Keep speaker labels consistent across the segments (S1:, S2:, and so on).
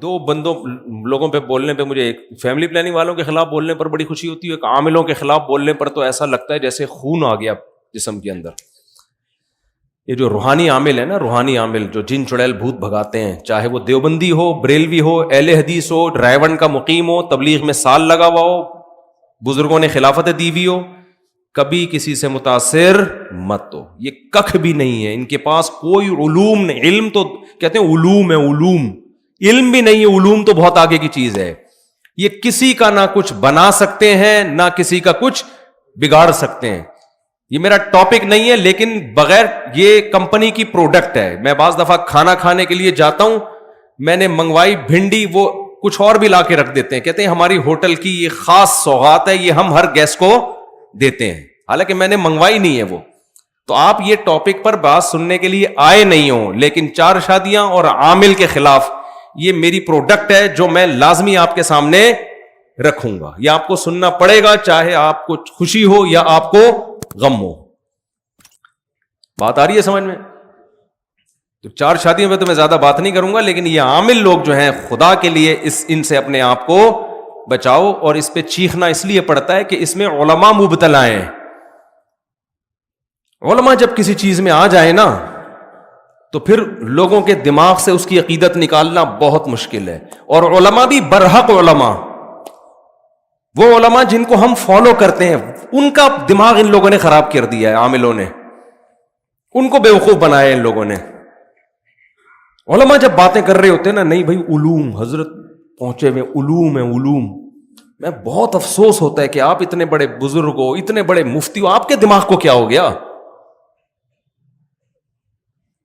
S1: دو لوگوں پہ بولنے پہ مجھے، ایک فیملی پلاننگ والوں کے خلاف بولنے پر بڑی خوشی ہوتی ہے، ایک عاملوں کے خلاف بولنے پر تو ایسا لگتا ہے جیسے خون آ گیا جسم کے اندر. یہ جو روحانی عامل ہے نا، روحانی عامل جو جن چڑیل بھوت بھگاتے ہیں، چاہے وہ دیوبندی ہو، بریلوی ہو، اہل حدیث ہو، رائے کا مقیم ہو، تبلیغ میں سال لگا ہوا ہو، بزرگوں نے خلافت دی ہوئی ہو، کبھی کسی سے متاثر مت ہو. یہ ککھ بھی نہیں ہے ان کے پاس، کوئی علوم نہیں. علم تو کہتے ہیں علوم ہے، علوم، علم بھی نہیں ہے. علوم تو بہت آگے کی چیز ہے. یہ کسی کا نہ کچھ بنا سکتے ہیں، نہ کسی کا کچھ بگاڑ سکتے ہیں. یہ میرا ٹاپک نہیں ہے، لیکن بغیر یہ کمپنی کی پروڈکٹ ہے. میں بعض دفعہ کھانا کھانے کے لیے جاتا ہوں، میں نے منگوائی بھنڈی، وہ کچھ اور بھی لا کے رکھ دیتے ہیں، کہتے ہیں ہماری ہوٹل کی یہ خاص سوغات ہے، یہ ہم ہر گیسٹ کو دیتے ہیں، حالانکہ میں نے منگوائی نہیں ہے وہ. تو آپ یہ ٹاپک پر بات سننے کے لیے آئے نہیں ہو، لیکن چار شادیاں اور عامل کے خلاف یہ میری پروڈکٹ ہے جو میں لازمی آپ کے سامنے رکھوں گا. یہ آپ کو سننا پڑے گا، چاہے آپ کو خوشی ہو یا آپ کو غم ہو. بات آ رہی ہے سمجھ میں؟ تو چار شادیوں پہ تو میں زیادہ بات نہیں کروں گا، لیکن یہ عامل لوگ جو ہیں، خدا کے لیے ان سے اپنے آپ کو بچاؤ. اور اس پہ چیخنا اس لیے پڑتا ہے کہ اس میں علماء مبتلا ہیں. علماء جب کسی چیز میں آ جائے نا تو پھر لوگوں کے دماغ سے اس کی عقیدت نکالنا بہت مشکل ہے. اور علماء بھی برحق علماء، وہ علماء جن کو ہم فالو کرتے ہیں، ان کا دماغ ان لوگوں نے خراب کر دیا ہے. عاملوں نے ان کو بیوقوف بنایا ان لوگوں نے. علماء جب باتیں کر رہے ہوتے ہیں نا، نہیں بھائی علوم، حضرت پہنچے ہوئے علوم ہے، علوم. میں بہت افسوس ہوتا ہے کہ آپ اتنے بڑے بزرگ ہو، اتنے بڑے مفتی ہو، آپ کے دماغ کو کیا ہو گیا؟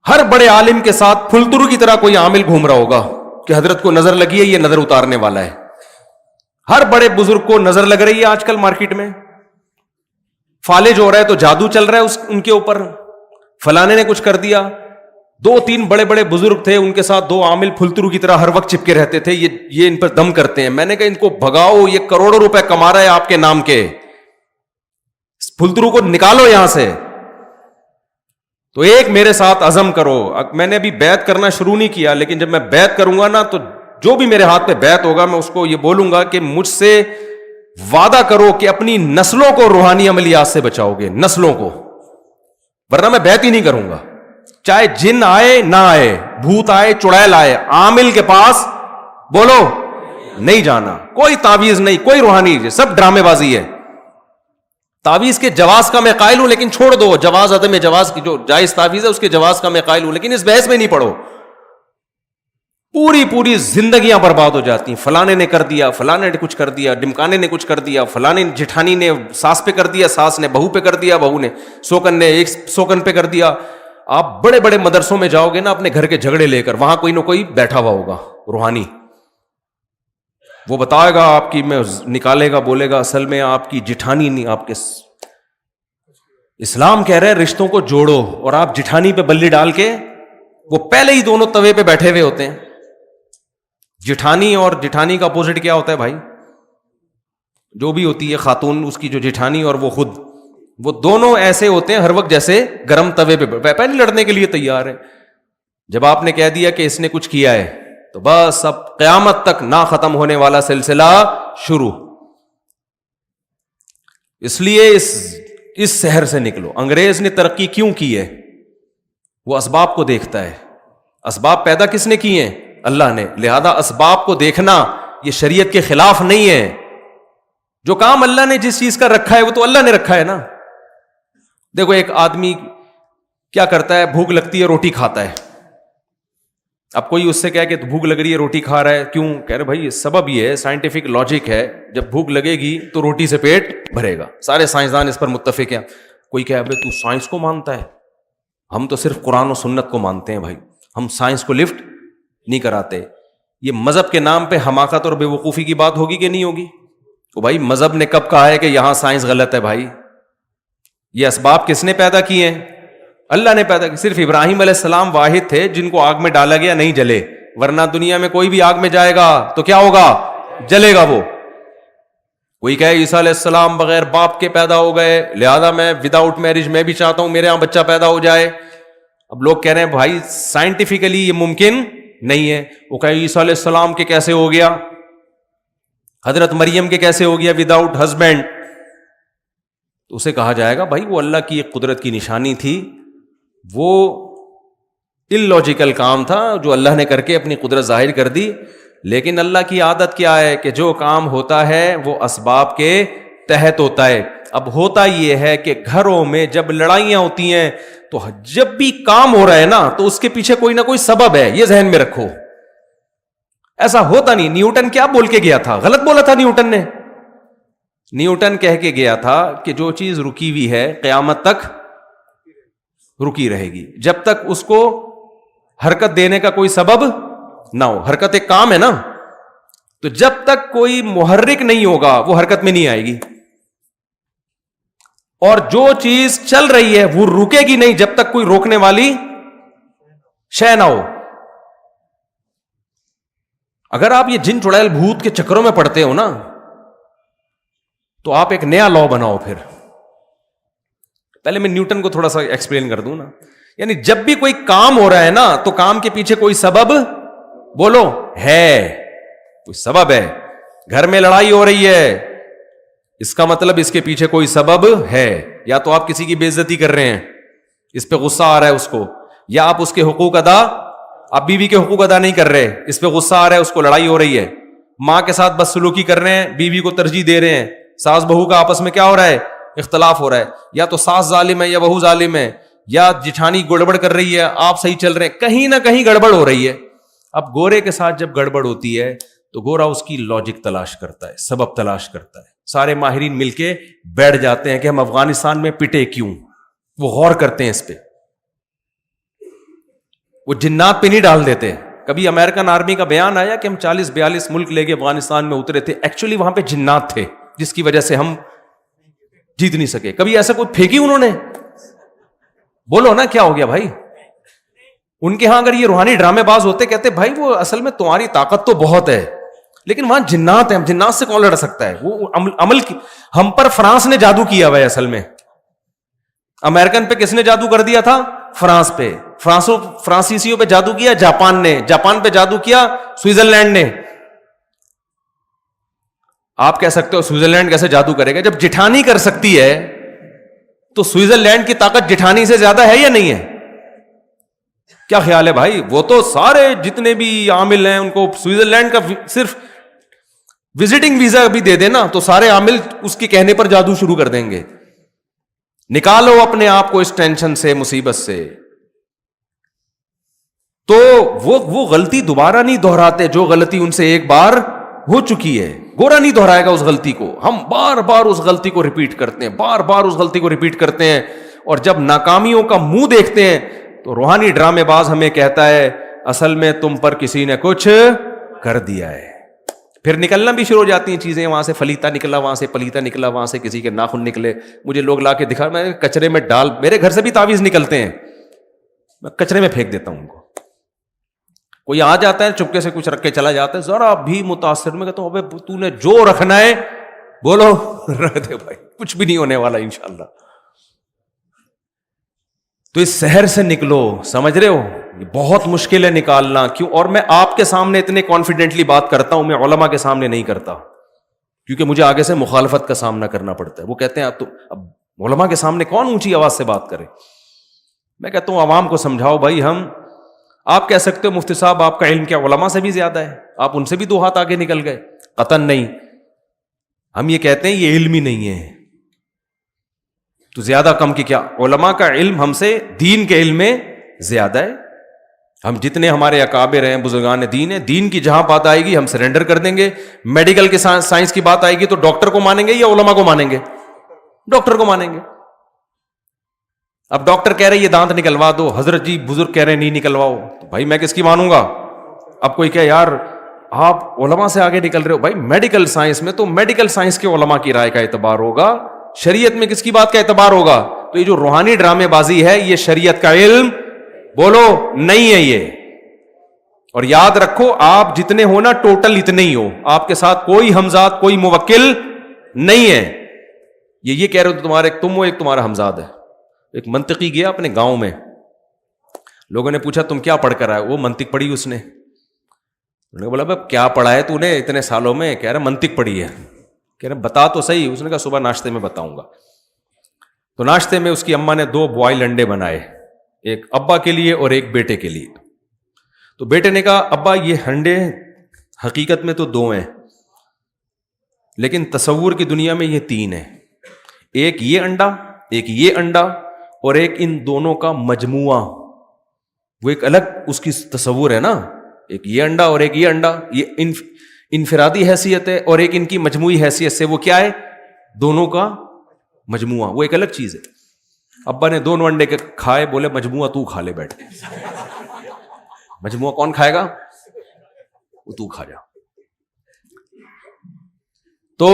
S1: ہر بڑے عالم کے ساتھ پھلترو کی طرح کوئی عامل گھوم رہا ہوگا کہ حضرت کو نظر لگی ہے، یہ نظر اتارنے والا ہے. ہر بڑے بزرگ کو نظر لگ رہی ہے آج کل مارکیٹ میں. فالج ہو رہا ہے تو جادو چل رہا ہے ان کے اوپر، فلانے نے کچھ کر دیا. دو تین بڑے بڑے بزرگ تھے، ان کے ساتھ دو عامل پھلترو کی طرح ہر وقت چپکے رہتے تھے، یہ ان پر دم کرتے ہیں. میں نے کہا ان کو بھگاؤ، یہ کروڑوں روپے کما رہا ہے آپ کے نام کے، پھلترو کو نکالو یہاں سے. تو ایک میرے ساتھ عزم کرو. میں نے ابھی بیعت کرنا شروع نہیں کیا، لیکن جب میں بیعت کروں گا نا تو جو بھی میرے ہاتھ پہ بیعت ہوگا میں اس کو یہ بولوں گا کہ مجھ سے وعدہ کرو کہ اپنی نسلوں کو روحانی عملیات سے بچاؤ گے، نسلوں کو، ورنہ میں بیعت ہی نہیں کروں گا. چاہے جن آئے نہ آئے، بھوت آئے، چڑیل آئے، عامل کے پاس بولو نہیں جانا. کوئی تعویذ نہیں، کوئی روحانی، سب ڈرامے بازی ہے. تعویذ کے جواز کا میں قائل ہوں، لیکن چھوڑ دو. جواز عدم جواز کی جو جائز تعویذ ہے اس کے جواز کا میں قائل ہوں، لیکن اس بحث میں نہیں پڑھو. پوری زندگیاں برباد ہو جاتی ہیں. فلانے نے کر دیا، فلانے نے کچھ کر دیا، ڈمکانے نے کچھ کر دیا، فلانے جٹھانی نے ساس پہ کر دیا، ساس نے بہو پہ کر دیا، بہو نے سوکن نے ایک سوکن پہ کر دیا. آپ بڑے بڑے مدرسوں میں جاؤ گے نا اپنے گھر کے جھگڑے لے کر، وہاں کوئی نہ کوئی بیٹھا ہوا ہوگا روحانی، وہ بتائے گا آپ کی، میں نکالے گا، بولے گا اصل میں آپ کی جٹھانی نہیں، آپ کے اسلام کہہ رہے رشتوں کو جوڑو، اور آپ جٹھانی پہ بلی ڈال کے، وہ پہلے ہی دونوں توے پہ بیٹھے ہوئے ہوتے ہیں. جٹھانی اور جٹھانی کا اپوزٹ کیا ہوتا ہے بھائی؟ جو بھی ہوتی ہے خاتون، اس کی جو جٹھانی اور وہ خود، وہ دونوں ایسے ہوتے ہیں ہر وقت جیسے گرم توے پہ پہلے لڑنے کے لیے تیار ہے. جب آپ نے کہہ دیا کہ اس نے کچھ کیا ہے تو بس اب قیامت تک نہ ختم ہونے والا سلسلہ شروع. اس لیے اس شہر سے نکلو. انگریز نے ترقی کیوں کی ہے؟ وہ اسباب کو دیکھتا ہے. اسباب پیدا کس نے کیے ہیں؟ اللہ نے. لہذا اسباب کو دیکھنا یہ شریعت کے خلاف نہیں ہے. جو کام اللہ نے جس چیز کا رکھا ہے وہ تو اللہ نے رکھا ہے نا. دیکھو ایک آدمی کیا کرتا ہے، بھوک لگتی ہے روٹی کھاتا ہے. اب کوئی اس سے کہے کہ بھوک لگ رہی ہے روٹی کھا رہا ہے، کیوں؟ کہہ رہے بھائی سبب یہ ہے، سائنٹیفک لاجک ہے، جب بھوک لگے گی تو روٹی سے پیٹ بھرے گا. سارے سائنسدان اس پر متفق ہیں. کوئی کہے ابے تو سائنس کو مانتا ہے، ہم تو صرف قرآن و سنت کو مانتے ہیں بھائی، ہم سائنس کو لفٹ نہیں کراتے. یہ مذہب کے نام پہ حماقت اور بے وقوفی کی بات ہوگی کہ نہیں ہوگی؟ تو بھائی مذہب نے کب کہا ہے کہ یہاں سائنس غلط ہے؟ بھائی یہ اسباب کس نے پیدا کیے ہیں؟ اللہ نے پیدا کی. صرف ابراہیم علیہ السلام واحد تھے جن کو آگ میں ڈالا گیا نہیں جلے، ورنہ دنیا میں کوئی بھی آگ میں جائے گا تو کیا ہوگا؟ جلے گا وہ. کوئی کہے عیسیٰ علیہ السلام بغیر باپ کے پیدا ہو گئے، لہذا میں وداؤٹ میرج میں بھی چاہتا ہوں میرے یہاں بچہ پیدا ہو جائے. اب لوگ کہہ رہے ہیں بھائی سائنٹیفکلی یہ ممکن نہیں ہے. وہ کہا عیسیٰ علیہ السلام کے کیسے ہو گیا, حضرت مریم کے کیسے ہو گیا وداؤٹ ہسبینڈ؟ تو اسے کہا جائے گا بھائی وہ اللہ کی ایک قدرت کی نشانی تھی, وہ اللاجیکل کام تھا جو اللہ نے کر کے اپنی قدرت ظاہر کر دی. لیکن اللہ کی عادت کیا ہے کہ جو کام ہوتا ہے وہ اسباب کے تحت ہوتا ہے. اب ہوتا یہ ہے کہ گھروں میں جب لڑائیاں ہوتی ہیں تو جب بھی کام ہو رہا ہے نا تو اس کے پیچھے کوئی نہ کوئی سبب ہے, یہ ذہن میں رکھو. ایسا ہوتا نہیں. نیوٹن کیا بول کے گیا تھا؟ غلط بولا تھا نیوٹن نے. نیوٹن کہہ کے گیا تھا کہ جو چیز رکی ہوئی ہے قیامت تک رکی رہے گی, جب تک اس کو حرکت دینے کا کوئی سبب نہ ہو. حرکت ایک کام ہے نا, تو جب تک کوئی محرک نہیں ہوگا وہ حرکت میں نہیں آئے گی. اور جو چیز چل رہی ہے وہ رکے گی نہیں جب تک کوئی روکنے والی شے نہ ہو. اگر آپ یہ جن چڑیل بھوت کے چکروں میں پڑتے ہو نا تو آپ ایک نیا لا بناؤ. پھر پہلے میں نیوٹن کو تھوڑا سا ایکسپلین کر دوں نا. یعنی جب بھی کوئی کام ہو رہا ہے نا تو کام کے پیچھے کوئی سبب بولو ہے, کوئی سبب ہے. گھر میں لڑائی ہو رہی ہے, اس کا مطلب اس کے پیچھے کوئی سبب ہے. یا تو آپ کسی کی بے عزتی کر رہے ہیں, اس پہ غصہ آ رہا ہے اس کو, یا آپ اس کے حقوق ادا, آپ بیوی کے حقوق ادا نہیں کر رہے, اس پہ غصہ آ رہا ہے, اس کو لڑائی ہو رہی ہے. ماں کے ساتھ بدسلوکی کر رہے ہیں, بیوی کو ترجیح دے رہے ہیں, ساس بہو کا آپس میں کیا ہو رہا ہے, اختلاف ہو رہا ہے. یا تو ساس ظالم ہے یا بہو ظالم ہے, یا جٹھانی گڑبڑ کر رہی ہے, آپ صحیح چل رہے ہیں, کہیں نہ کہیں گڑبڑ ہو رہی ہے. اب گورے کے ساتھ جب گڑبڑ ہوتی ہے تو گورا اس کی لاجک تلاش کرتا ہے, سبب تلاش کرتا ہے. سارے ماہرین مل کے بیٹھ جاتے ہیں کہ ہم افغانستان میں پٹے کیوں, وہ غور کرتے ہیں اس پہ. وہ جنات پہ نہیں ڈال دیتے. کبھی امریکن آرمی کا بیان آیا کہ ہم 40-42 ملک لے کے افغانستان میں اترے تھے, ایکچولی وہاں پہ جنات تھے جس کی وجہ سے ہم جیت نہیں سکے. کبھی ایسا کوئی پھینکی انہوں نے؟ بولو نا کیا ہو گیا بھائی. ان کے ہاں اگر یہ روحانی ڈرامے باز ہوتے, کہتے بھائی وہ اصل میں تمہاری طاقت تو بہت ہے لیکن وہاں جنات ہیں, ہم جنات سے کون لڑ سکتا ہے. وہ عمل کی ہم پر فرانس نے جادو کیا ہوا ہے. اصل میں امریکن پہ کس نے جادو کر دیا تھا؟ فرانس پہ. فرانسیسیوں پہ جادو کیا جاپان نے, جاپان پہ جادو کیا سوئٹزرلینڈ نے. آپ کہہ سکتے ہو سوئٹزرلینڈ کیسے جادو کرے گا؟ جب جٹھانی کر سکتی ہے تو سوئٹزرلینڈ کی طاقت جٹھانی سے زیادہ ہے یا نہیں ہے؟ کیا خیال ہے بھائی؟ وہ تو سارے جتنے بھی عامل ہیں ان کو سوئٹزرلینڈ کا صرف وزٹنگ ویزا بھی دے دینا تو سارے عامل اس کے کہنے پر جادو شروع کر دیں گے. نکالو اپنے آپ کو اس ٹینشن سے, مصیبت سے. تو وہ غلطی دوبارہ نہیں دہراتے جو غلطی ان سے ایک بار ہو چکی ہے. گورا نہیں دہرائے گا اس غلطی کو. ہم بار بار اس غلطی کو ریپیٹ کرتے ہیں, بار بار اس غلطی کو ریپیٹ کرتے ہیں. اور جب ناکامیوں کا منہ دیکھتے ہیں تو روحانی ڈرامے باز ہمیں کہتا ہے اصل میں تم پر کسی نے کچھ کر دیا ہے. پھر نکلنا بھی شروع ہو جاتی ہیں چیزیں, وہاں سے فلیتا نکلا, وہاں سے پلیتا نکلا, وہاں سے کسی کے ناخن نکلے. مجھے لوگ لا کے دکھا, میں کچرے میں ڈال, میرے گھر سے بھی تعویذ نکلتے ہیں, میں کچرے میں پھینک دیتا ہوں ان کو. کوئی آ جاتا ہے چپکے سے کچھ رکھ کے چلا جاتا ہے, ذرا بھی متاثر میں کہتا ہوں ابے تو نے جو رکھنا ہے بولو رکھ دے بھائی, کچھ بھی نہیں ہونے والا انشاءاللہ. تو اس سحر سے نکلو, سمجھ رہے ہو, یہ بہت مشکل ہے نکالنا. کیوں؟ اور میں آپ کے سامنے اتنے کانفیڈنٹلی بات کرتا ہوں, میں علماء کے سامنے نہیں کرتا, کیونکہ مجھے آگے سے مخالفت کا سامنا کرنا پڑتا ہے. وہ کہتے ہیں اب علماء کے سامنے کون اونچی آواز سے بات کرے. میں کہتا ہوں عوام کو سمجھاؤ بھائی. آپ کہہ سکتے ہو مفتی صاحب آپ کا علم کیا علماء سے بھی زیادہ ہے, آپ ان سے بھی 2 ہاتھ آگے نکل گئے. قطعاً نہیں. ہم یہ کہتے ہیں یہ علم ہی نہیں ہے تو زیادہ کم کی کیا. علماء کا علم ہم سے دین کے علم میں زیادہ ہے. ہم جتنے ہمارے اکابر ہیں, بزرگان دین ہیں, دین کی جہاں بات آئے گی ہم سرنڈر کر دیں گے. میڈیکل کے سائنس کی بات آئے گی تو ڈاکٹر کو مانیں گے یا علماء کو مانیں گے؟ ڈاکٹر کو مانیں گے. اب ڈاکٹر کہہ رہے یہ دانت نکلوا دو, حضرت جی بزرگ کہہ رہے نہیں نکلواؤ, تو بھائی میں کس کی مانوں گا؟ اب کوئی کہ یار آپ علماء سے آگے نکل رہے ہو. بھائی میڈیکل سائنس میں تو میڈیکل سائنس کے علماء کی رائے کا اعتبار ہوگا, شریعت میں کس کی بات کا اعتبار ہوگا؟ تو یہ جو روحانی ڈرامے بازی ہے یہ شریعت کا علم بولو نہیں ہے یہ. اور یاد رکھو آپ جتنے ہو نا ٹوٹل اتنے ہی ہو, آپ کے ساتھ کوئی ہمزاد کوئی موکل نہیں ہے. یہ کہہ رہے ہو تمہارے تم ہو, ایک تمہارا ہمزاد ہے. ایک منطقی گیا اپنے گاؤں میں, لوگوں نے پوچھا تم کیا پڑھ کر آئے؟ وہ منطق پڑھی اس نے. نے بولا بھائی کیا پڑھا ہے تو نے اتنے سالوں میں؟ کہہ رہا منطق پڑھی ہے. کہہ رہا بتا تو صحیح. اس نے کہا صبح ناشتے میں بتاؤں گا. تو ناشتے میں اس کی اماں نے 2 بوائل انڈے بنائے, ایک ابا کے لیے اور ایک بیٹے کے لیے. تو بیٹے نے کہا ابا یہ انڈے حقیقت میں تو 2 ہیں, لیکن تصور کی دنیا میں یہ 3 ہیں. ایک یہ انڈا, ایک یہ انڈا, اور ایک ان دونوں کا مجموعہ. وہ ایک الگ اس کی تصور ہے نا, ایک یہ انڈا اور ایک یہ انڈا, یہ انفرادی حیثیت ہے, اور ایک ان کی مجموعی حیثیت سے وہ کیا ہے؟ دونوں کا مجموعہ. وہ ایک الگ چیز ہے. ابا نے 2 انڈے کے کھائے, بولے مجموعہ تو کھا لے بیٹھ. مجموعہ کون کھائے گا؟ وہ تو کھا جا. تو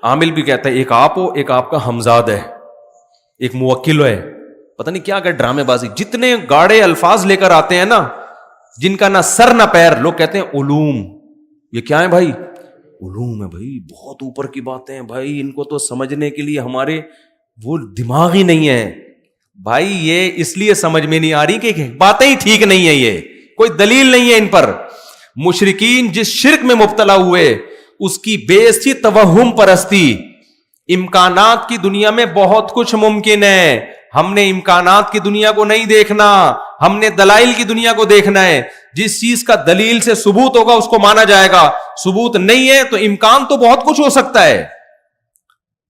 S1: عامل بھی کہتا ہے ایک آپ ہو, ایک آپ کا ہمزاد ہے, ایک موکل ہے, پتہ نہیں کیا کہ ڈرامے بازی. جتنے گاڑے الفاظ لے کر آتے ہیں نا, جن کا نہ سر نہ پیر. لوگ کہتے ہیں علوم, یہ کیا ہے بھائی؟ علوم ہے بھائی, بہت اوپر کی باتیں ہیں بھائی, ان کو تو سمجھنے کے لیے ہمارے وہ دماغ ہی نہیں ہے بھائی. یہ اس لیے سمجھ میں نہیں آ رہی کہ باتیں ہی ٹھیک نہیں ہے, یہ کوئی دلیل نہیں ہے ان پر. مشرکین جس شرک میں مبتلا ہوئے اس کی بیس تھی توہم پرستی. امکانات کی دنیا میں بہت کچھ ممکن ہے, ہم نے امکانات کی دنیا کو نہیں دیکھنا, ہم نے دلائل کی دنیا کو دیکھنا ہے. جس چیز کا دلیل سے ثبوت ہوگا اس کو مانا جائے گا, ثبوت نہیں ہے تو امکان تو بہت کچھ ہو سکتا ہے.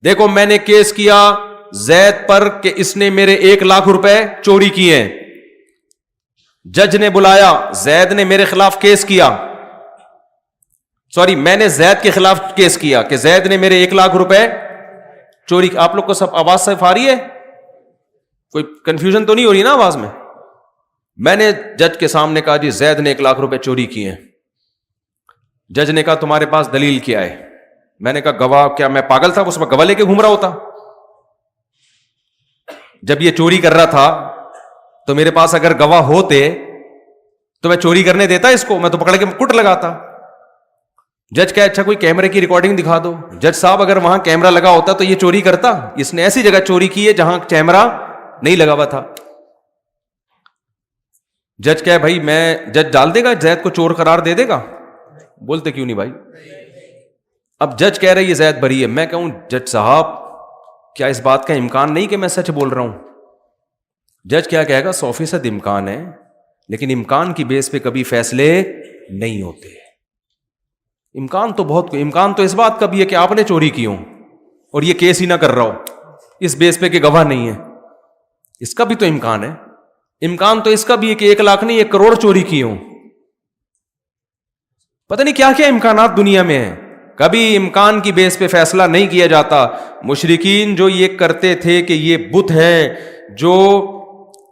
S1: دیکھو میں نے کیس کیا زید پر کہ اس نے میرے 1 لاکھ روپے چوری کیے ہیں. جج نے بلایا, زید نے میرے خلاف کیس کیا, میں نے زید کے خلاف کیس کیا کہ زید نے میرے 1 لاکھ روپے چوری. آپ لوگ کو سب آواز صرف آ رہی ہے؟ کوئی کنفیوژن تو نہیں ہو رہی نا آواز میں؟ میں نے جج کے سامنے کہا جی زید نے 1 لاکھ روپے چوری کیے ہیں. جج نے کہا تمہارے پاس دلیل کیا ہے؟ میں نے کہا گواہ. کیا میں پاگل تھا اس میں گواہ لے کے گھوم رہا ہوتا؟ جب یہ چوری کر رہا تھا تو میرے پاس اگر گواہ ہوتے تو میں چوری کرنے دیتا اس کو؟ میں تو پکڑ کے کٹ لگاتا. جج کہا اچھا کوئی کیمرے کی ریکارڈنگ دکھا دو. جج صاحب اگر وہاں کیمرہ لگا ہوتا تو یہ چوری کرتا؟ اس نے ایسی جگہ چوری کی ہے جہاں کیمرہ نہیں لگا ہوا تھا. جج کہا بھائی جج ڈال دے گا زید کو چور قرار دے دے گا؟ بولتے کیوں نہیں بھائی؟ اب جج کہہ رہے یہ زید بری ہے. میں کہوں جج صاحب کیا اس بات کا امکان نہیں کہ میں سچ بول رہا ہوں؟ جج کیا کہے گا 100% امکان ہے, لیکن امکان کی بیس پہ کبھی فیصلے نہیں ہوتے. امکان تو اس بات کا بھی ہے کہ آپ نے چوری کی ہو اور یہ کیس ہی نہ کر رہا ہو, اس بیس پہ کہ گواہ نہیں ہے. اس کا بھی تو امکان ہے. امکان تو اس کا بھی ہے کہ 1 لاکھ نہیں 1 کروڑ چوری کی ہو. پتہ نہیں کیا کیا امکانات دنیا میں ہیں. کبھی امکان کی بیس پہ فیصلہ نہیں کیا جاتا. مشرکین جو یہ کرتے تھے کہ یہ بت ہے جو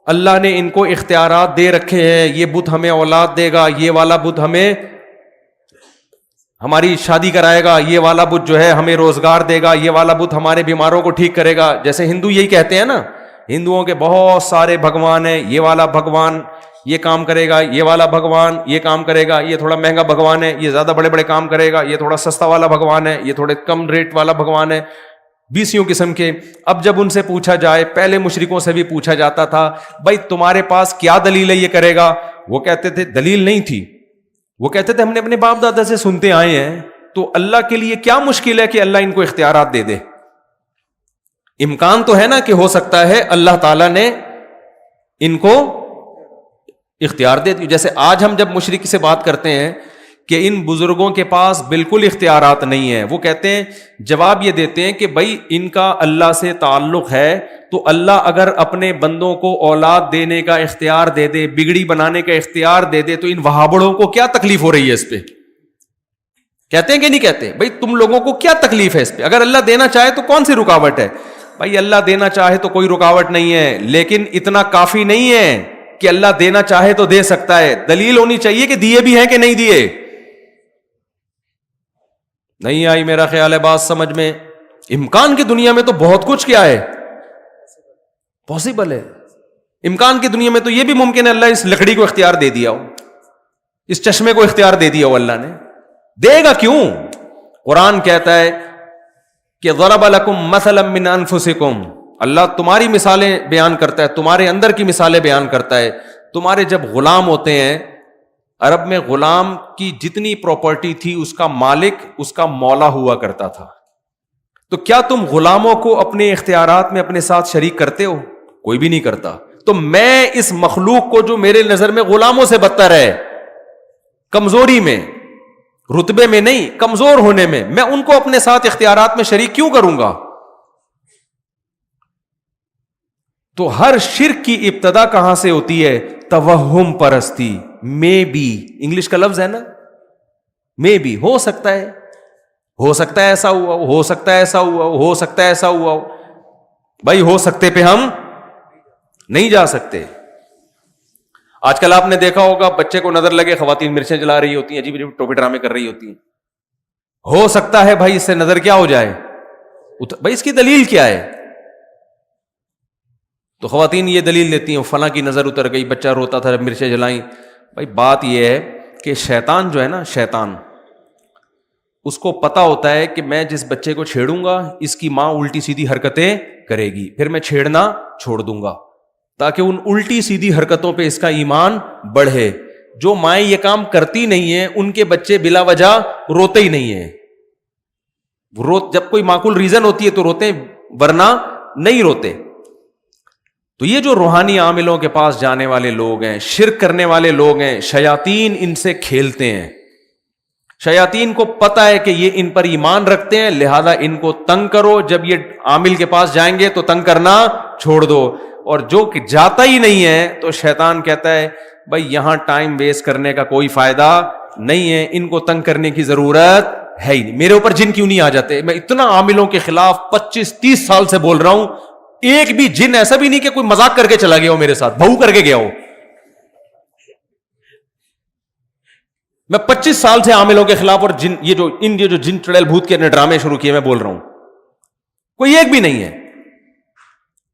S1: اللہ نے ان کو اختیارات دے رکھے ہیں, یہ بت ہمیں اولاد دے گا, یہ والا بت ہمیں ہماری شادی کرائے گا, یہ والا بت جو ہے ہمیں روزگار دے گا, یہ والا بت ہمارے بیماروں کو ٹھیک کرے گا. جیسے ہندو یہی کہتے ہیں نا, ہندوؤں کے بہت سارے بھگوان ہیں, یہ والا بھگوان یہ کام کرے گا, یہ والا بھگوان یہ کام کرے گا, یہ تھوڑا مہنگا بھگوان ہے, یہ زیادہ بڑے بڑے کام کرے گا, یہ تھوڑا سستا والا بھگوان ہے, یہ تھوڑے کم ریٹ والا بھگوان ہے. 20 قسم کے. اب جب ان سے پوچھا جائے, پہلے مشرکوں سے بھی پوچھا جاتا تھا بھائی تمہارے پاس کیا دلیل ہے یہ کرے گا؟ وہ کہتے تھے دلیل نہیں تھی, وہ کہتے تھے ہم نے اپنے باپ دادا سے سنتے آئے ہیں. تو اللہ کے لیے کیا مشکل ہے کہ اللہ ان کو اختیارات دے دے؟ امکان تو ہے نا کہ ہو سکتا ہے اللہ تعالیٰ نے ان کو اختیار دے دی. جیسے آج ہم جب مشرک سے بات کرتے ہیں کہ ان بزرگوں کے پاس بالکل اختیارات نہیں ہیں, وہ کہتے ہیں جواب یہ دیتے ہیں کہ بھائی ان کا اللہ سے تعلق ہے, تو اللہ اگر اپنے بندوں کو اولاد دینے کا اختیار دے دے, بگڑی بنانے کا اختیار دے دے, تو ان وہابڑوں کو کیا تکلیف ہو رہی ہے اس پہ؟ کہتے ہیں کہ نہیں کہتے؟ بھائی تم لوگوں کو کیا تکلیف ہے اس پہ؟ اگر اللہ دینا چاہے تو کون سی رکاوٹ ہے؟ بھائی اللہ دینا چاہے تو کوئی رکاوٹ نہیں ہے, لیکن اتنا کافی نہیں ہے کہ اللہ دینا چاہے تو دے سکتا ہے. دلیل ہونی چاہیے کہ دیے بھی ہیں کہ نہیں دیے. نہیں آئی میرا خیال ہے بات سمجھ میں. امکان کی دنیا میں تو بہت کچھ کیا ہے پاسبل ہے. امکان کی دنیا میں تو یہ بھی ممکن ہے اللہ اس لکڑی کو اختیار دے دیا ہو, اس چشمے کو اختیار دے دیا ہو. اللہ نے دے گا کیوں؟ قرآن کہتا ہے کہ ضرب لکم مثلا من انفسکم, اللہ تمہاری مثالیں بیان کرتا ہے, تمہارے اندر کی مثالیں بیان کرتا ہے. تمہارے جب غلام ہوتے ہیں عرب میں غلام کی جتنی پراپرٹی تھی اس کا مالک اس کا مولا ہوا کرتا تھا. تو کیا تم غلاموں کو اپنے اختیارات میں اپنے ساتھ شریک کرتے ہو؟ کوئی بھی نہیں کرتا. تو میں اس مخلوق کو جو میرے نظر میں غلاموں سے بدتر ہے, کمزوری میں, رتبے میں نہیں, کمزور ہونے میں ان کو اپنے ساتھ اختیارات میں شریک کیوں کروں گا؟ تو ہر شرک کی ابتدا کہاں سے ہوتی ہے؟ توہم پرستی. مے بی, انگلش کا لفظ ہے نا, مے بی, ہو سکتا ہے, ہو سکتا ہے ایسا ہوا, ہو سکتا ہے ایسا ہوا, ہو سکتا ہے ایسا ہوا. بھائی ہو سکتے پہ ہم نہیں جا سکتے. آج کل آپ نے دیکھا ہوگا بچے کو نظر لگے خواتین مرچیں جلا رہی ہوتی ہیں, عجیب عجیب ٹوپی ڈرامے کر رہی ہوتی ہیں. ہو سکتا ہے بھائی اس سے نظر کیا ہو جائے, بھائی اس کی دلیل کیا ہے؟ تو خواتین یہ دلیل دیتی ہیں فلاں کی نظر اتر گئی, بچہ روتا تھا مرچیں جلائیں. بھائی بات یہ ہے کہ شیطان جو ہے نا, شیطان اس کو پتا ہوتا ہے کہ میں جس بچے کو چھیڑوں گا اس کی ماں الٹی سیدھی حرکتیں کرے گی, پھر میں چھیڑنا چھوڑ دوں گا تاکہ ان الٹی سیدھی حرکتوں پہ اس کا ایمان بڑھے. جو مائیں یہ کام کرتی نہیں ہیں ان کے بچے بلا وجہ روتے ہی نہیں ہیں. جب کوئی معقول ریزن ہوتی ہے تو روتے, ورنہ نہیں روتے. تو یہ جو روحانی عاملوں کے پاس جانے والے لوگ ہیں, شرک کرنے والے لوگ ہیں, شیاطین ان سے کھیلتے ہیں. شیاطین کو پتا ہے کہ یہ ان پر ایمان رکھتے ہیں, لہذا ان کو تنگ کرو. جب یہ عامل کے پاس جائیں گے تو تنگ کرنا چھوڑ دو, اور جو کہ جاتا ہی نہیں ہے تو شیطان کہتا ہے بھائی یہاں ٹائم ویسٹ کرنے کا کوئی فائدہ نہیں ہے, ان کو تنگ کرنے کی ضرورت ہے ہی نہیں. میرے اوپر جن کیوں نہیں آ جاتے؟ میں اتنا عاملوں کے خلاف 25-30 سال سے بول رہا ہوں, ایک بھی جن ایسا بھی نہیں کہ کوئی مذاق کر کے چلا گیا ہو میرے ساتھ, بہو کر کے گیا ہو. میں 25 سال سے عاملوں کے خلاف, اور جن یہ جو جن چڑیل بھوت کے ڈرامے شروع کیے میں بول رہا ہوں, کوئی ایک بھی نہیں ہے.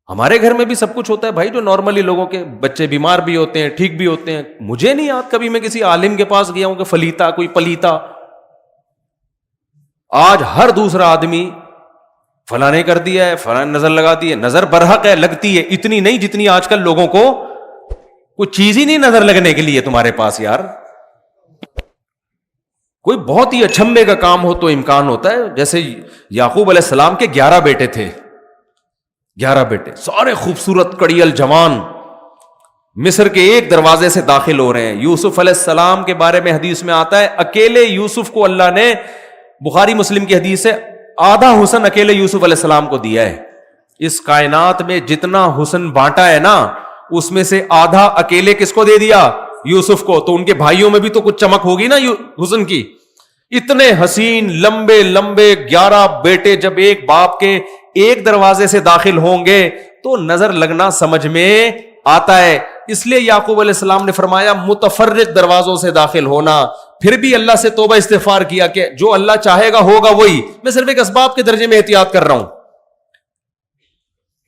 S1: ہمارے گھر میں بھی سب کچھ ہوتا ہے بھائی, جو نارملی لوگوں کے بچے بیمار بھی ہوتے ہیں, ٹھیک بھی ہوتے ہیں. مجھے نہیں یاد کبھی میں کسی عالم کے پاس گیا ہوں کہ فلیتا کوئی پلیتا. آج ہر دوسرا آدمی فلاں نے کر دیا ہے, فلاں نظر لگا دی ہے. نظر برحق ہے, لگتی ہے, اتنی نہیں جتنی آج کل لوگوں کو کوئی چیز ہی نہیں نظر لگنے کے لیے تمہارے پاس. یار کوئی بہت ہی اچھمبے کا کام ہو تو امکان ہوتا ہے. جیسے یعقوب علیہ السلام کے 11 بیٹے تھے, 11 بیٹے سارے خوبصورت کڑیل جوان, مصر کے ایک دروازے سے داخل ہو رہے ہیں. یوسف علیہ السلام کے بارے میں حدیث میں آتا ہے اکیلے یوسف کو اللہ نے, بخاری مسلم کی حدیث ہے, آدھا حسن اکیلے یوسف علیہ السلام کو دیا ہے. اس کائنات میں جتنا حسن بانٹا ہے نا, اس میں سے آدھا اکیلے کس کو دے دیا؟ یوسف کو. تو ان کے بھائیوں میں بھی تو کچھ چمک ہوگی نا حسن کی. اتنے حسین لمبے لمبے 11 بیٹے جب ایک باپ کے ایک دروازے سے داخل ہوں گے تو نظر لگنا سمجھ میں آتا ہے. اس لیے یعقوب علیہ السلام نے فرمایا متفرق دروازوں سے داخل ہونا. پھر بھی اللہ سے توبہ استغفار کیا کہ جو اللہ چاہے گا ہوگا وہی, میں صرف ایک اسباب کے درجے میں احتیاط کر رہا ہوں.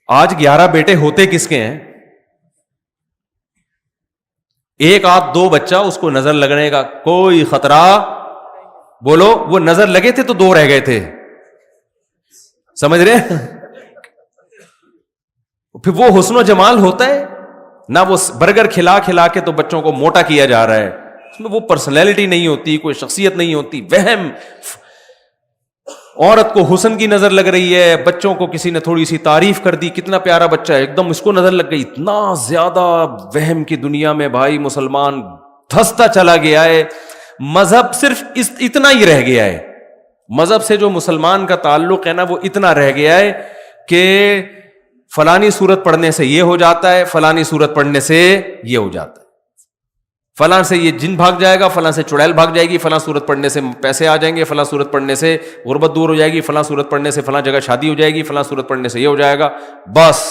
S1: آج 11 بیٹے ہوتے کس کے ہیں؟ ایک آدھ دو بچہ, اس کو نظر لگنے کا کوئی خطرہ, بولو وہ نظر لگے تھے تو 2 رہ گئے تھے, سمجھ رہے؟ پھر وہ حسن و جمال ہوتا ہے نہ, وہ برگر کھلا کھلا کے تو بچوں کو موٹا کیا جا رہا ہے, اس میں وہ پرسنالٹی نہیں ہوتی, کوئی شخصیت نہیں ہوتی, وہم. عورت کو حسن کی نظر لگ رہی ہے, بچوں کو کسی نے تھوڑی سی تعریف کر دی, کتنا پیارا بچہ ہے, ایک دم اس کو نظر لگ گئی. اتنا زیادہ وہم کی دنیا میں بھائی مسلمان دھستا چلا گیا ہے. مذہب صرف اتنا ہی رہ گیا ہے. مذہب سے جو مسلمان کا تعلق ہے نا وہ اتنا رہ گیا ہے کہ فلانی سورت پڑھنے سے یہ ہو جاتا ہے, فلانی سورت پڑھنے سے یہ ہو جاتا ہے, فلاں سے یہ جن بھاگ جائے گا, فلاں سے چڑیل بھاگ جائے گی, فلاں سورت پڑھنے سے پیسے آ جائیں گے, فلاں سورت پڑھنے سے غربت دور ہو جائے گی, فلاں سورت پڑھنے سے فلاں جگہ شادی ہو جائے گی, فلاں سورت پڑھنے سے یہ ہو جائے گا. بس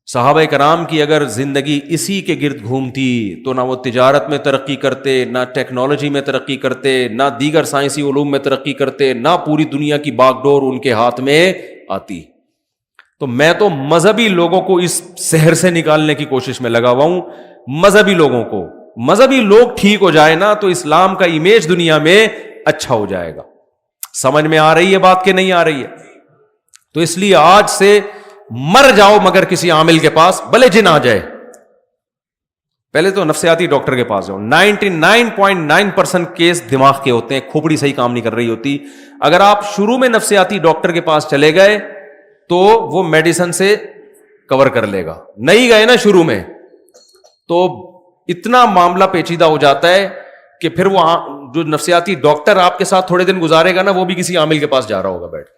S1: صحابہ کرام کی اگر زندگی اسی کے گرد گھومتی تو نہ وہ تجارت میں ترقی کرتے, نہ ٹیکنالوجی میں ترقی کرتے, نہ دیگر سائنسی علوم میں ترقی کرتے, نہ پوری دنیا کی باغ ڈور ان کے ہاتھ میں آتی. تو میں تو مذہبی لوگوں کو اس سحر سے نکالنے کی کوشش میں لگا ہوا ہوں. مذہبی لوگوں کو, مذہبی لوگ ٹھیک ہو جائے نا تو اسلام کا امیج دنیا میں اچھا ہو جائے گا. سمجھ میں آ رہی ہے بات کہ نہیں آ رہی ہے؟ تو اس لیے آج سے مر جاؤ مگر کسی عامل کے پاس, بھلے جن آ جائے, پہلے تو نفسیاتی ڈاکٹر کے پاس جاؤ. 99.9% کیس دماغ کے ہوتے ہیں, کھوپڑی صحیح کام نہیں کر رہی ہوتی. اگر آپ شروع میں نفسیاتی ڈاکٹر کے پاس چلے گئے تو وہ میڈیسن سے کور کر لے گا. نہیں گئے نا شروع میں تو اتنا معاملہ پیچیدہ ہو جاتا ہے کہ پھر وہ جو نفسیاتی ڈاکٹر آپ کے ساتھ تھوڑے دن گزارے گا نا, وہ بھی کسی عامل کے پاس جا رہا ہوگا بیٹھ.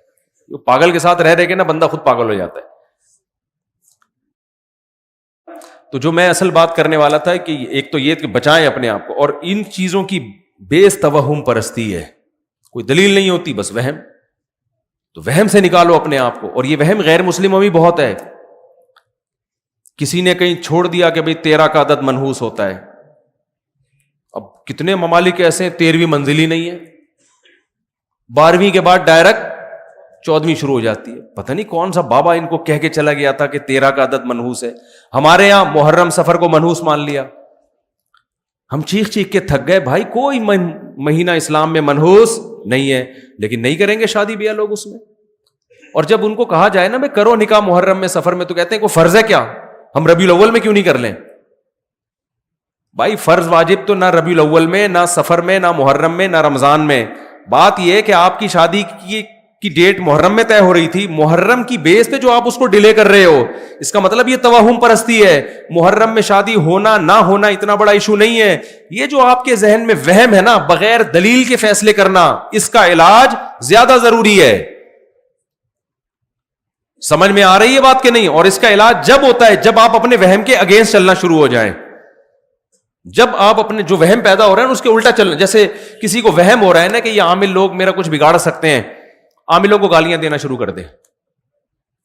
S1: پاگل کے ساتھ رہ کے نا بندہ خود پاگل ہو جاتا ہے. تو جو میں اصل بات کرنے والا تھا کہ ایک تو یہ کہ بچائیں اپنے آپ کو, اور ان چیزوں کی بیس توہم پرستی ہے, کوئی دلیل نہیں ہوتی, بس وہم. تو وہم سے نکالو اپنے آپ کو. اور یہ وہم غیر مسلموں میں بھی بہت ہے. کسی نے کہیں چھوڑ دیا کہ بھئی 13 کا عدد منحوس ہوتا ہے. اب کتنے ممالک ایسے ہیں 13ویں منزل ہی نہیں ہے, 12ویں کے بعد ڈائریکٹ 14ویں شروع ہو جاتی ہے. پتہ نہیں کون سا بابا ان کو کہہ کے چلا گیا تھا کہ 13 کا عدد منحوس ہے. ہمارے یہاں محرم سفر کو منحوس مان لیا. ہم چیخ چیخ کے تھک گئے, بھائی کوئی مہینہ اسلام میں منحوس نہیں ہے, لیکن نہیں کریں گے شادی بیاہ لوگ اس میں. اور جب ان کو کہا جائے نا میں کرو نکاح محرم میں سفر میں, تو کہتے ہیں کوئی فرض ہے کیا, ہم ربیع الاول میں کیوں نہیں کر لیں. بھائی فرض واجب تو نہ ربیع الاول میں, نہ سفر میں, نہ محرم میں, نہ رمضان میں. بات یہ ہے کہ آپ کی شادی کی ڈیٹ محرم میں طے ہو رہی تھی, محرم کی بیس پہ جو آپ اس کو ڈیلے کر رہے ہو, اس کا مطلب یہ توہم پرستی ہے. محرم میں شادی ہونا نہ ہونا اتنا بڑا ایشو نہیں ہے. یہ جو آپ کے ذہن میں وہم ہے نا, بغیر دلیل کے فیصلے کرنا, اس کا علاج زیادہ ضروری ہے. سمجھ میں آ رہی ہے بات کہ نہیں؟ اور اس کا علاج جب ہوتا ہے جب آپ اپنے وہم کے اگینسٹ چلنا شروع ہو جائیں. جب آپ اپنے جو وہم پیدا ہو رہا ہے اس کے الٹا چلنا. جیسے کسی کو وہم ہو رہا ہے نا کہ یہ عامل لوگ میرا کچھ بگاڑ سکتے ہیں, عاملوں کو گالیاں دینا شروع کر دے,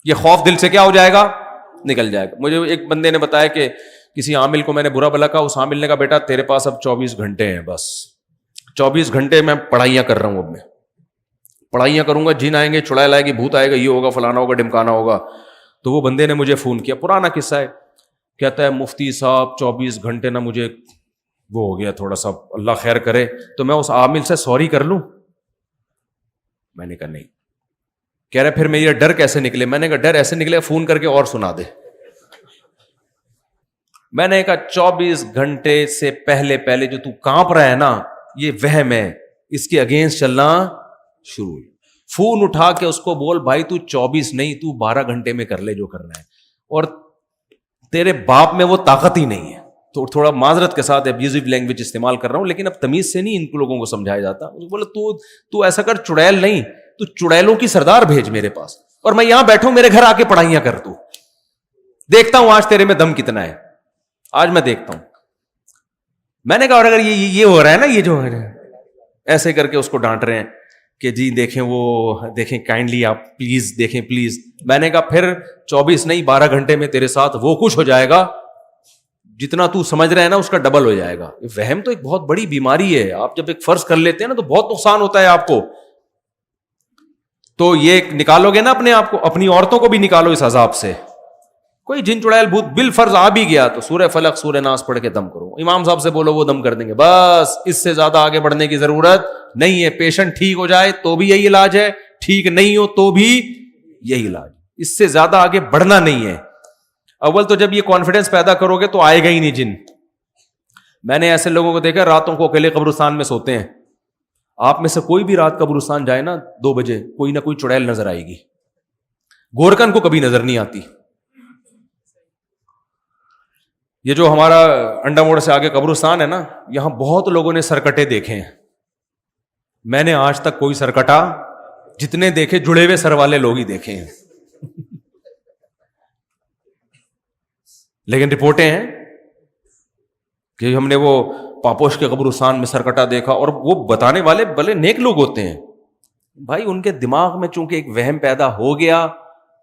S1: یہ خوف دل سے کیا ہو جائے گا, نکل جائے گا. مجھے ایک بندے نے بتایا کہ کسی عامل کو میں نے برا بھلا کہا, اس عامل نے کہا بیٹا تیرے پاس اب 24 گھنٹے ہیں, بس 24 گھنٹے میں پڑھائیاں کر رہا ہوں, اب میں پڑھائیاں کروں گا, جن آئیں گے, چڑیل آئے گی, بھوت آئے گا, یہ ہوگا, فلانا ہوگا, ڈمکانا ہوگا. تو وہ بندے نے مجھے فون کیا, پرانا قصہ ہے, کہتا ہے مفتی صاحب 24 گھنٹے نا مجھے وہ ہو گیا تھوڑا سا, اللہ خیر کرے, تو میں اس عامل سے سوری کر لوں. میں نے کہا نہیں. کہہ رہے پھر میرا ڈر کیسے نکلے؟ میں نے کہا ڈر ایسے نکلے فون کر کے اور سنا دے. میں نے کہا 24 گھنٹے سے پہلے جو تو کانپ رہا ہے نا, یہ وہم ہے, اس کے اگینسٹ چلنا شروع. فون اٹھا کے اس کو بول بھائی تو 24 نہیں, تو 12 گھنٹے میں کر لے جو کرنا ہے, اور تیرے باپ میں وہ طاقت ہی نہیں ہے. تو تھوڑا معذرت کے ساتھ ابیوزو لینگویج استعمال کر رہا ہوں, لیکن اب تمیز سے نہیں ان لوگوں کو سمجھایا جاتا. بولے تو ایسا کر, چڑیل نہیں, تو چڑیلوں کی سردار بھیج میرے پاس, اور میں یہاں بیٹھوں, میرے گھر آ کے پڑھائیاں کر, تو دیکھتا ہوں آج تیرے میں دم کتنا ہے, آج میں دیکھتا ہوں. میں نے کہا اور اگر یہ ہو رہا ہے نا, یہ جو ایسے کر کے اس کو ڈانٹ رہے ہیں کہ جی دیکھیں وہ دیکھیں کائنڈلی آپ پلیز دیکھیں پلیز. میں نے کہا پھر 24 نہیں 12 گھنٹے میں تیرے ساتھ وہ کچھ ہو جائے گا جتنا تو سمجھ رہے ہیں نا اس کا ڈبل ہو جائے گا. وہم تو ایک بہت بڑی بیماری ہے. آپ جب ایک فرض کر لیتے ہیں نا تو بہت نقصان ہوتا ہے آپ کو. تو یہ نکالو گے نا اپنے آپ کو, اپنی عورتوں کو بھی نکالو اس عذاب سے. کوئی جن چڑیل بھوت بالفرض آ بھی گیا تو سورہ فلق سورہ ناس پڑھ کے دم کرو, امام صاحب سے بولو وہ دم کر دیں گے, بس اس سے زیادہ آگے بڑھنے کی ضرورت نہیں ہے. پیشنٹ ٹھیک ہو جائے تو بھی یہی علاج ہے, ٹھیک نہیں ہو تو بھی یہی علاج, اس سے زیادہ آگے بڑھنا نہیں ہے. اول تو جب یہ کانفیڈنس پیدا کرو گے تو آئے گا ہی نہیں جن. میں نے ایسے لوگوں کو دیکھا راتوں کو اکیلے قبرستان میں سوتے ہیں. آپ میں سے کوئی بھی رات قبرستان جائے نا 2 بجے, کوئی نہ کوئی چڑیل نظر آئے گی. گورکن کو کبھی نظر نہیں آتی. یہ جو ہمارا انڈا موڑ سے آگے قبرستان ہے نا, یہاں بہت لوگوں نے سرکٹے دیکھے ہیں. میں نے آج تک کوئی سرکٹا جتنے دیکھے جڑے ہوئے سر والے لوگ ہی دیکھے ہیں. لیکن رپورٹیں ہیں کہ ہم نے وہ پاپوش کے قبرستان میں سرکٹا دیکھا, اور وہ بتانے والے بھلے نیک لوگ ہوتے ہیں. بھائی ان کے دماغ میں چونکہ ایک وہم پیدا ہو گیا,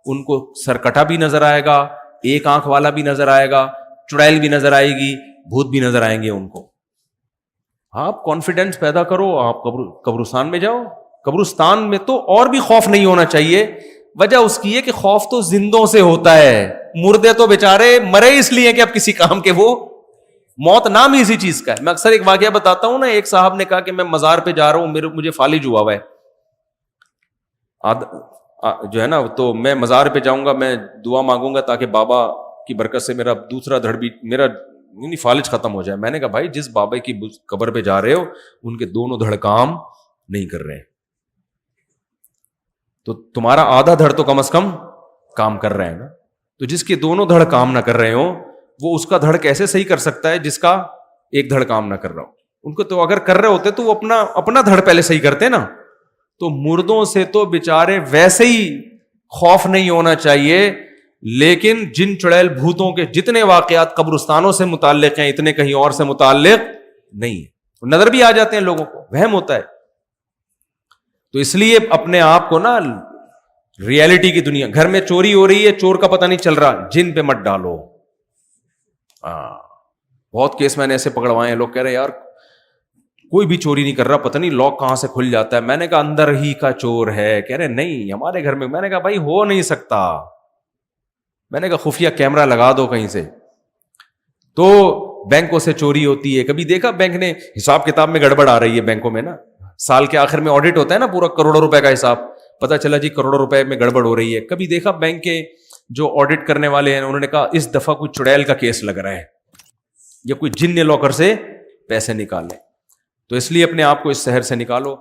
S1: ان کو سرکٹا بھی نظر آئے گا, ایک آنکھ والا بھی نظر آئے گا, چڑیل بھی نظر آئے گی, بھوت بھی نظر آئیں گے ان کو. آپ کانفیڈنس پیدا کرو, آپ قبرستان میں جاؤ. قبرستان میں تو اور بھی خوف نہیں ہونا چاہیے. وجہ اس کی ہے کہ خوف تو زندوں سے ہوتا ہے, مردے تو بیچارے مرے اس لیے کہ اب کسی کام کے, وہ موت نام ہی اسی چیز کا ہے. میں اکثر ایک واقعہ بتاتا ہوں نا, ایک صاحب نے کہا کہ میں مزار پہ جا رہا ہوں, مجھے فالج ہوا ہے جو ہے نا, تو میں مزار پہ جاؤں گا, میں دعا مانگوں گا تاکہ بابا کی برکت سے میرا دوسرا دھڑ بھی, میرا یعنی فالج ختم ہو جائے. میں نے کہا بھائی جس بابا کی قبر پہ جا رہے ہو ان کے دونوں دھڑ کام نہیں کر رہے ہیں, تو تمہارا آدھا دھڑ تو کم از کم کام کر رہے ہیں نا. تو جس کے دونوں دھڑ کام نہ کر رہے ہوں وہ اس کا دھڑ کیسے صحیح کر سکتا ہے جس کا ایک دھڑ کام نہ کر رہا ہو. ان کو تو اگر کر رہے ہوتے تو وہ اپنا دھڑ پہلے صحیح کرتے نا. تو مردوں سے تو بےچارے ویسے ہی خوف نہیں ہونا چاہیے, لیکن جن چڑیل بھوتوں کے جتنے واقعات قبرستانوں سے متعلق ہیں اتنے کہیں اور سے متعلق نہیں ہے. نظر بھی آ جاتے ہیں لوگوں کو, وہم ہوتا ہے. تو اس لیے اپنے آپ کو نا ریالٹی کی دنیا, گھر میں چوری ہو رہی ہے, چور کا پتہ نہیں چل رہا, جن پہ مت ڈالو. بہت کیس میں نے ایسے پکڑوائے ہیں, لوگ کہہ رہے یار کوئی بھی چوری نہیں کر رہا, پتہ نہیں لاک کہاں سے کھل جاتا ہے. میں نے کہا اندر ہی کا چور ہے. کہہ رہے نہیں ہمارے گھر میں. میں نے کہا بھائی ہو نہیں سکتا. میں نے کہا خفیہ کیمرہ لگا دو کہیں سے. تو بینکوں سے چوری ہوتی ہے. کبھی دیکھا بینک نے حساب کتاب میں گڑبڑ آ رہی ہے بینکوں میں نا, سال کے آخر میں آڈٹ ہوتا ہے نا پورا کروڑوں روپے کا حساب, پتہ چلا جی کروڑوں روپے میں گڑبڑ ہو رہی ہے. کبھی دیکھا بینک کے جو آڈٹ کرنے والے ہیں انہوں نے کہا اس دفعہ کوئی چڑیل کا کیس لگ رہا ہے یا کوئی جن نے لاکر سے پیسے نکالے. تو اس لیے اپنے آپ کو اس شہر سے نکالو.